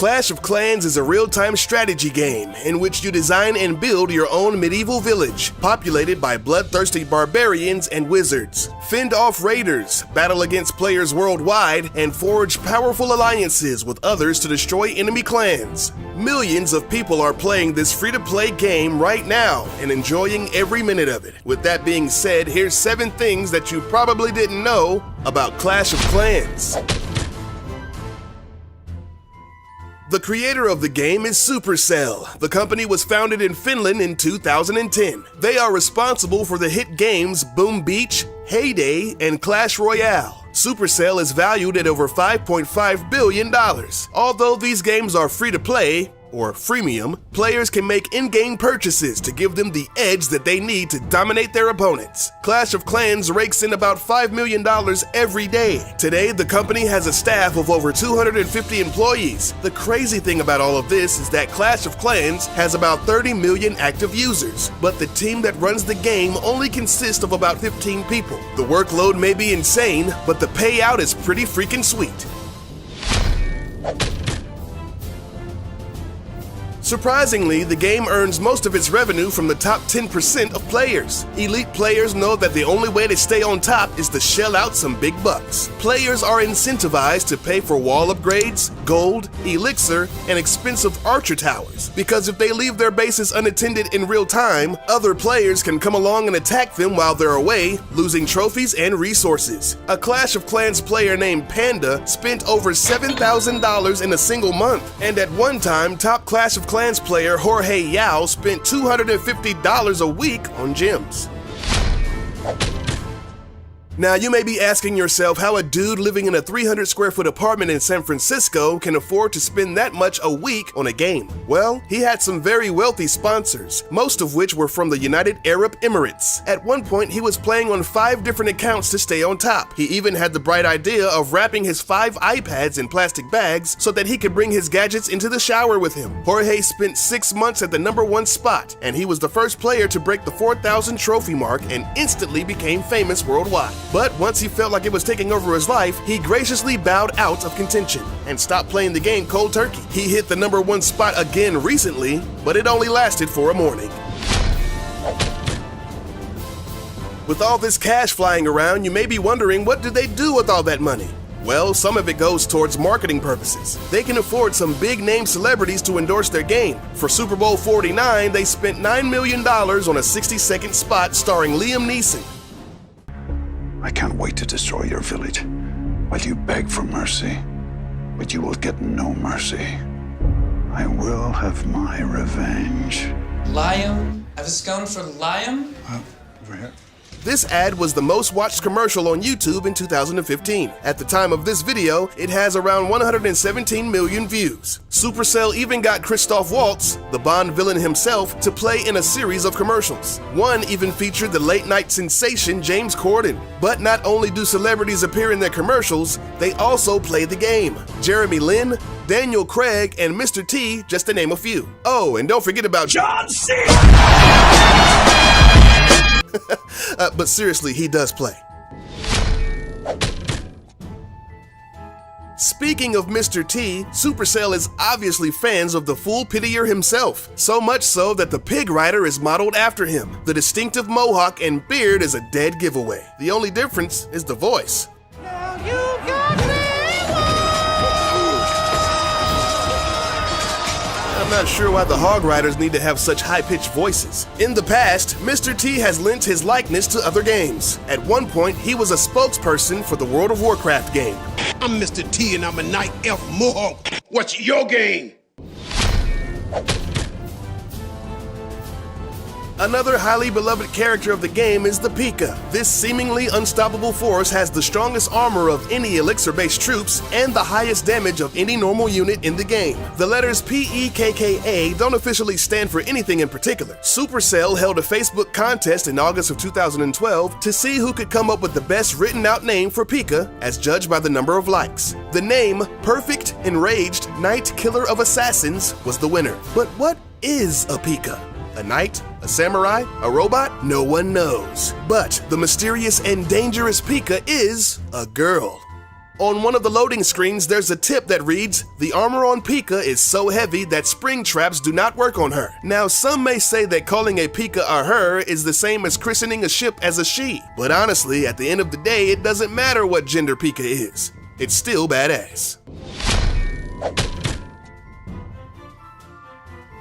Clash of Clans is a real-time strategy game in which you design and build your own medieval village, populated by bloodthirsty barbarians and wizards. Fend off raiders, battle against players worldwide, and forge powerful alliances with others to destroy enemy clans. Millions of people are playing this free-to-play game right now and enjoying every minute of it. With that being said, here's 7 things that you probably didn't know about Clash of Clans. The creator of the game is Supercell. The company was founded in Finland in 2010. They are responsible for the hit games Boom Beach, Heyday, and Clash Royale. Supercell is valued at over $5.5 billion. Although these games are free to play, or freemium, players can make in-game purchases to give them the edge that they need to dominate their opponents. Clash of Clans rakes in about $5 million every day. Today, the company has a staff of over 250 employees. The crazy thing about all of this is that Clash of Clans has about 30 million active users, but the team that runs the game only consists of about 15 people. The workload may be insane, but the payout is pretty freaking sweet. Surprisingly, the game earns most of its revenue from the top 10% of players. Elite players know that the only way to stay on top is to shell out some big bucks. Players are incentivized to pay for wall upgrades, gold, elixir, and expensive archer towers, because if they leave their bases unattended in real time, other players can come along and attack them while they're away, losing trophies and resources. A Clash of Clans player named Panda spent over $7,000 in a single month, and at one time, top Clash of Clans player Jorge Yao spent $250 a week on gems. Now, you may be asking yourself how a dude living in a 300 square foot apartment in San Francisco can afford to spend that much a week on a game. Well, he had some very wealthy sponsors, most of which were from the United Arab Emirates. At one point, he was playing on 5 different accounts to stay on top. He even had the bright idea of wrapping his 5 iPads in plastic bags so that he could bring his gadgets into the shower with him. Jorge spent 6 months at the #1 spot, and he was the first player to break the 4,000 trophy mark and instantly became famous worldwide. But once he felt like it was taking over his life, he graciously bowed out of contention and stopped playing the game cold turkey. He hit the #1 spot again recently, but it only lasted for a morning. With all this cash flying around, you may be wondering, what do they do with all that money? Well, some of it goes towards marketing purposes. They can afford some big-name celebrities to endorse their game. For Super Bowl 49, they spent $9 million on a 60-second spot starring Liam Neeson. I can't wait to destroy your village while you beg for mercy, but you will get no mercy. I will have my revenge. Liam? I was going for Liam? Over here. This ad was the most watched commercial on YouTube in 2015. At the time of this video, it has around 117 million views. Supercell even got Christoph Waltz, the Bond villain himself, to play in a series of commercials. One even featured the late-night sensation James Corden. But not only do celebrities appear in their commercials, they also play the game. Jeremy Lin, Daniel Craig, and Mr. T, just to name a few. Oh, and don't forget about John Cena! But seriously, he does play. Speaking of Mr. T, Supercell is obviously fans of the Fool Pitier himself. So much so that the Pig Rider is modeled after him. The distinctive mohawk and beard is a dead giveaway. The only difference is the voice. Now you got me. I'm not sure why the Hog Riders need to have such high-pitched voices. In the past, Mr. T has lent his likeness to other games. At one point, he was a spokesperson for the World of Warcraft game. I'm Mr. T and I'm a Night Elf Mohawk. What's your game? Another highly beloved character of the game is the Pika. This seemingly unstoppable force has the strongest armor of any elixir-based troops and the highest damage of any normal unit in the game. The letters P-E-K-K-A don't officially stand for anything in particular. Supercell held a Facebook contest in August of 2012 to see who could come up with the best written-out name for Pika, as judged by the number of likes. The name, Perfect Enraged Knight Killer of Assassins, was the winner. But what is a Pika? A knight? A samurai? A robot? No one knows. But the mysterious and dangerous Pika is a girl. On one of the loading screens, there's a tip that reads, "The armor on Pika is so heavy that spring traps do not work on her." Now, some may say that calling a Pika a her is the same as christening a ship as a she, but honestly, at the end of the day, it doesn't matter what gender Pika is. It's still badass.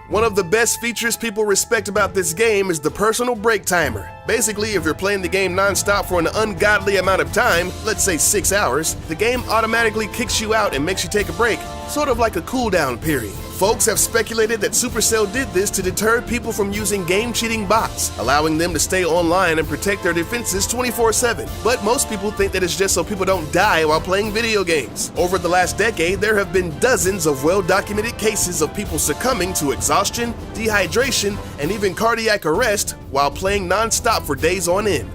One of the best features people respect about this game is the personal break timer. Basically, if you're playing the game non-stop for an ungodly amount of time, let's say 6 hours, the game automatically kicks you out and makes you take a break, sort of like a cooldown period. Folks have speculated that Supercell did this to deter people from using game-cheating bots, allowing them to stay online and protect their defenses 24/7. But most people think that it's just so people don't die while playing video games. Over the last decade, there have been dozens of well-documented cases of people succumbing to exhaustion, dehydration, and even cardiac arrest while playing non-stop for days on end.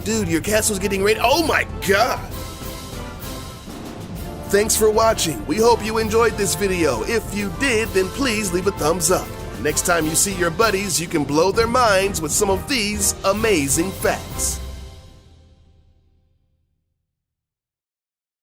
Dude, your castle's getting ready. Oh my god! Thanks for watching. We hope you enjoyed this video. If you did, then please leave a thumbs up. Next time you see your buddies, you can blow their minds with some of these amazing facts.